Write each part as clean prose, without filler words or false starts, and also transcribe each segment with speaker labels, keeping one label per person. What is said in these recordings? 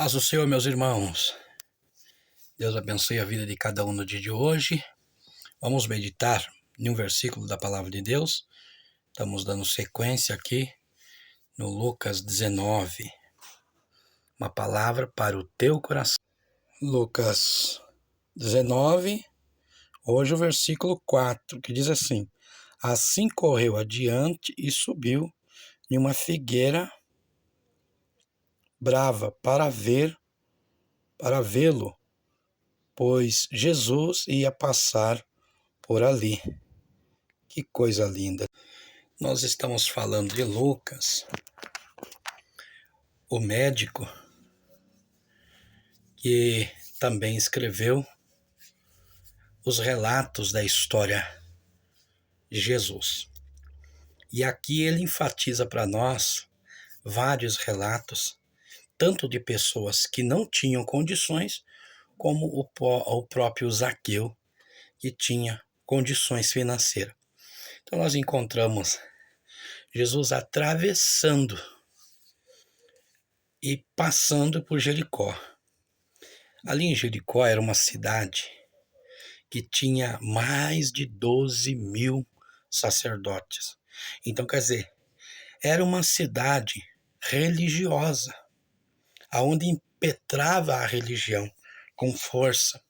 Speaker 1: Paz do Senhor, meus irmãos. Deus abençoe a vida de cada um no dia de hoje. Vamos meditar em um versículo da palavra de Deus. Estamos dando sequência aqui no Lucas 19. Uma palavra para o teu coração. Lucas 19, hoje o versículo 4, que diz assim: Assim correu adiante e subiu em uma figueira brava para vê-lo, pois Jesus ia passar por ali. Que coisa linda. Nós estamos falando de Lucas, o médico que também escreveu os relatos da história de Jesus. E aqui ele enfatiza para nós vários relatos, tanto de pessoas que não tinham condições, como o próprio Zaqueu, que tinha condições financeiras. Então nós encontramos Jesus atravessando e passando por Jericó. Ali em Jericó era uma cidade que tinha mais de 12.000 sacerdotes. Então, quer dizer, era uma cidade religiosa, aonde impetrava a religião com força.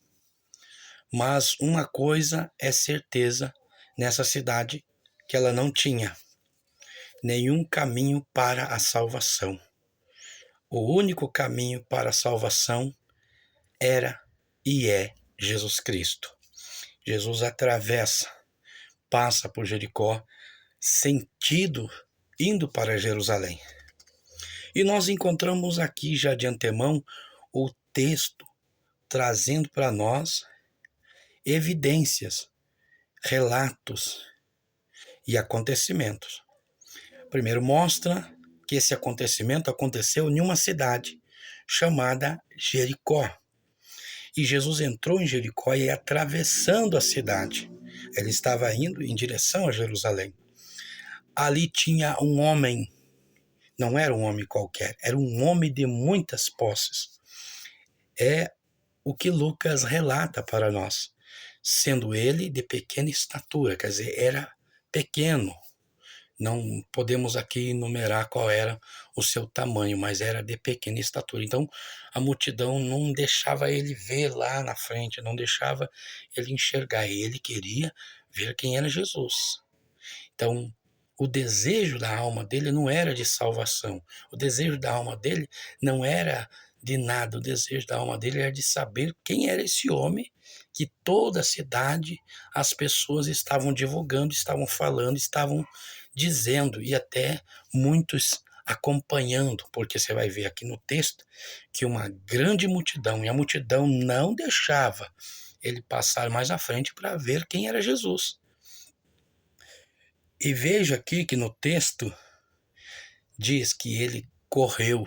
Speaker 1: Mas uma coisa é certeza nessa cidade, que ela não tinha nenhum caminho para a salvação. O único caminho para a salvação era e é Jesus Cristo. Jesus atravessa, passa por Jericó, sentido indo para Jerusalém. E nós encontramos aqui já de antemão o texto trazendo para nós evidências, relatos e acontecimentos. Primeiro mostra que esse acontecimento aconteceu em uma cidade chamada Jericó. E Jesus entrou em Jericó e atravessando a cidade. Ele estava indo em direção a Jerusalém. Ali tinha um homem, não era um homem qualquer, era um homem de muitas posses. É o que Lucas relata para nós, sendo ele de pequena estatura, quer dizer, era pequeno. Não podemos aqui enumerar qual era o seu tamanho, mas era de pequena estatura. Então, a multidão não deixava ele ver lá na frente, não deixava ele enxergar. E ele queria ver quem era Jesus. Então, o desejo da alma dele não era de salvação. O desejo da alma dele não era de nada. O desejo da alma dele era de saber quem era esse homem que toda a cidade, as pessoas estavam divulgando, estavam falando, estavam dizendo, e até muitos acompanhando, porque você vai ver aqui no texto que uma grande multidão, e a multidão não deixava ele passar mais à frente para ver quem era Jesus. E veja aqui que no texto diz que ele correu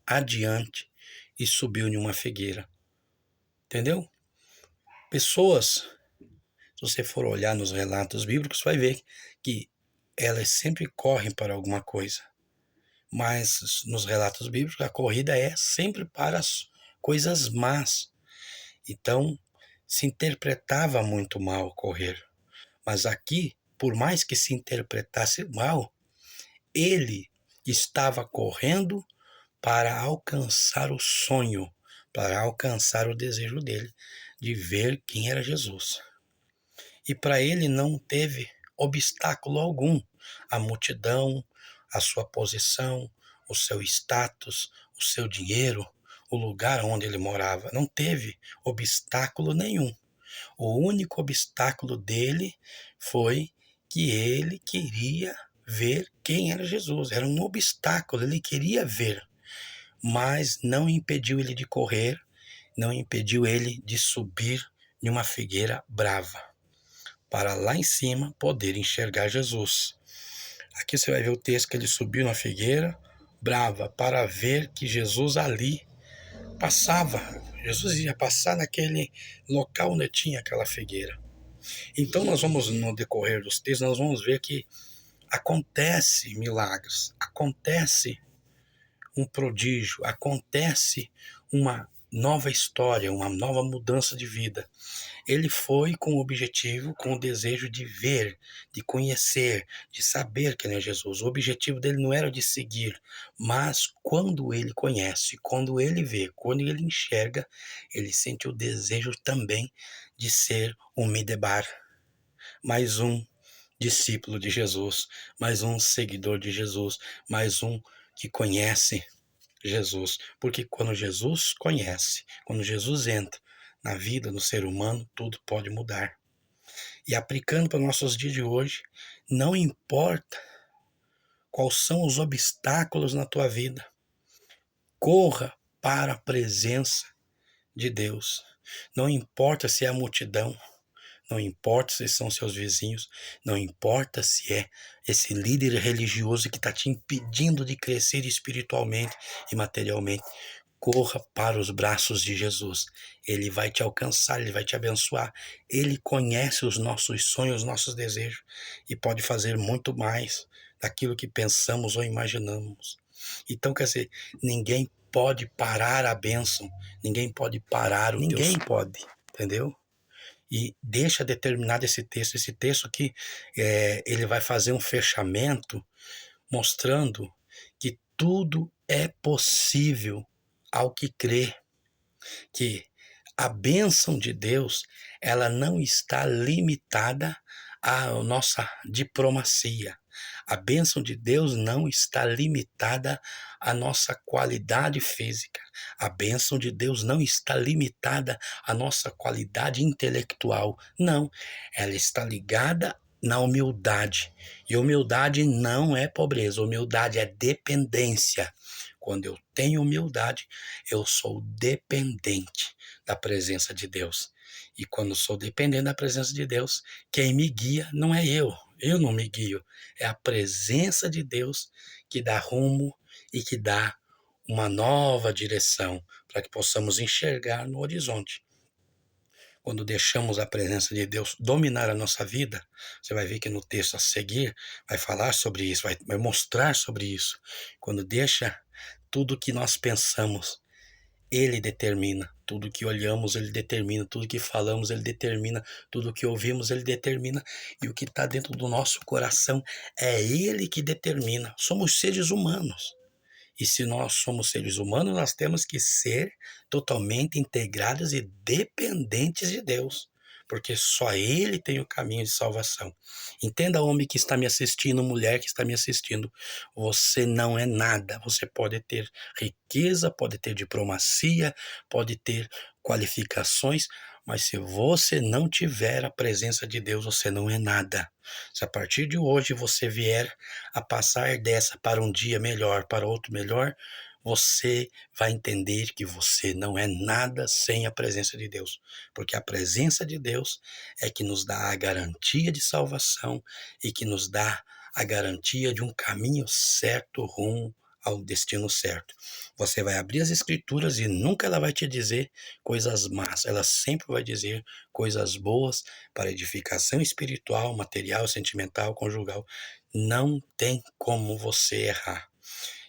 Speaker 1: adiante e subiu em uma figueira. Entendeu? Pessoas, se você for olhar nos relatos bíblicos, vai ver que elas sempre correm para alguma coisa. Mas nos relatos bíblicos, a corrida é sempre para as coisas más. Então, se interpretava muito mal correr. Mas aqui, por mais que se interpretasse mal, ele estava correndo para alcançar o sonho, para alcançar o desejo dele de ver quem era Jesus. E para ele não teve obstáculo algum. A multidão, a sua posição, o seu status, o seu dinheiro, o lugar onde ele morava, não teve obstáculo nenhum. O único obstáculo dele foi que ele queria ver quem era Jesus. Era um obstáculo, ele queria ver. Mas não impediu ele de correr, não impediu ele de subir em uma figueira brava, para lá em cima poder enxergar Jesus. Aqui você vai ver o texto que ele subiu na figueira brava para ver que Jesus ali passava. Jesus ia passar naquele local onde tinha aquela figueira. Então nós vamos, no decorrer dos textos, nós vamos ver que acontece milagres, acontece um prodígio, acontece uma nova história, uma nova mudança de vida. Ele foi com o objetivo, com o desejo de ver, de conhecer, de saber quem é Jesus. O objetivo dele não era de seguir, mas quando ele conhece, quando ele vê, quando ele enxerga, ele sente o desejo também de ser um Midebar, mais um discípulo de Jesus, mais um seguidor de Jesus, mais um que conhece Jesus. Porque quando Jesus conhece, quando Jesus entra na vida do ser humano, tudo pode mudar. E aplicando para nossos dias de hoje, não importa quais são os obstáculos na tua vida, corra para a presença de Deus. Não importa se é a multidão, não importa se são seus vizinhos, não importa se é esse líder religioso que está te impedindo de crescer espiritualmente e materialmente. Corra para os braços de Jesus. Ele vai te alcançar, ele vai te abençoar. Ele conhece os nossos sonhos, os nossos desejos e pode fazer muito mais daquilo que pensamos ou imaginamos. Então, quer dizer, ninguém pode parar a bênção, ninguém pode parar o ninguém Deus pode, entendeu? E deixa determinado esse texto aqui, ele vai fazer um fechamento mostrando que tudo é possível ao que crê, que a bênção de Deus, ela não está limitada à nossa diplomacia. A bênção de Deus não está limitada à nossa qualidade física. A bênção de Deus não está limitada à nossa qualidade intelectual. Não, ela está ligada na humildade. E humildade não é pobreza, humildade é dependência. Quando eu tenho humildade, eu sou dependente da presença de Deus. E quando sou dependente da presença de Deus, quem me guia não é eu não me guio, é a presença de Deus que dá rumo e que dá uma nova direção para que possamos enxergar no horizonte. Quando deixamos a presença de Deus dominar a nossa vida, você vai ver que no texto a seguir vai falar sobre isso, vai mostrar sobre isso. Quando deixa tudo que nós pensamos, ele determina. Tudo que olhamos, ele determina. Tudo que falamos, ele determina. Tudo que ouvimos, ele determina. E o que está dentro do nosso coração é ele que determina. Somos seres humanos. E se nós somos seres humanos, nós temos que ser totalmente integrados e dependentes de Deus, porque só Ele tem o caminho de salvação. Entenda, homem que está me assistindo, mulher que está me assistindo, você não é nada. Você pode ter riqueza, pode ter diplomacia, pode ter qualificações, mas se você não tiver a presença de Deus, você não é nada. Se a partir de hoje você vier a passar dessa para um dia melhor, para outro melhor, você vai entender que você não é nada sem a presença de Deus. Porque a presença de Deus é que nos dá a garantia de salvação e que nos dá a garantia de um caminho certo rumo ao destino certo. Você vai abrir as escrituras e nunca ela vai te dizer coisas más, ela sempre vai dizer coisas boas para edificação espiritual, material, sentimental, conjugal. Não tem como você errar.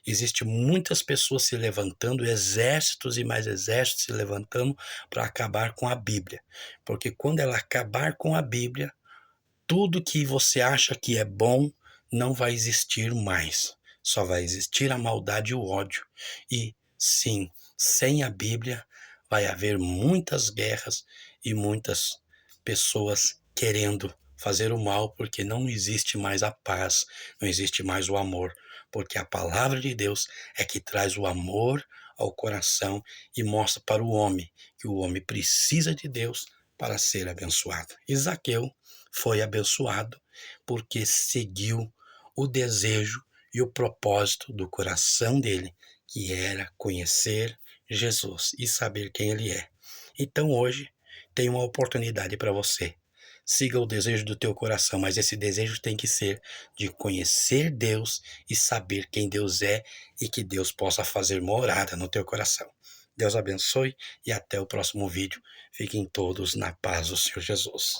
Speaker 1: Existem muitas pessoas se levantando, exércitos e mais exércitos se levantando para acabar com a Bíblia. Porque quando ela acabar com a Bíblia, tudo que você acha que é bom não vai existir mais. Só vai existir a maldade e o ódio. E sim, sem a Bíblia vai haver muitas guerras e muitas pessoas querendo fazer o mal, porque não existe mais a paz, não existe mais o amor, porque a palavra de Deus é que traz o amor ao coração e mostra para o homem que o homem precisa de Deus para ser abençoado. E Zaqueu foi abençoado porque seguiu o desejo e o propósito do coração dele, que era conhecer Jesus e saber quem ele é. Então hoje tem uma oportunidade para você. Siga o desejo do teu coração, mas esse desejo tem que ser de conhecer Deus e saber quem Deus é e que Deus possa fazer morada no teu coração. Deus abençoe e até o próximo vídeo. Fiquem todos na paz do Senhor Jesus.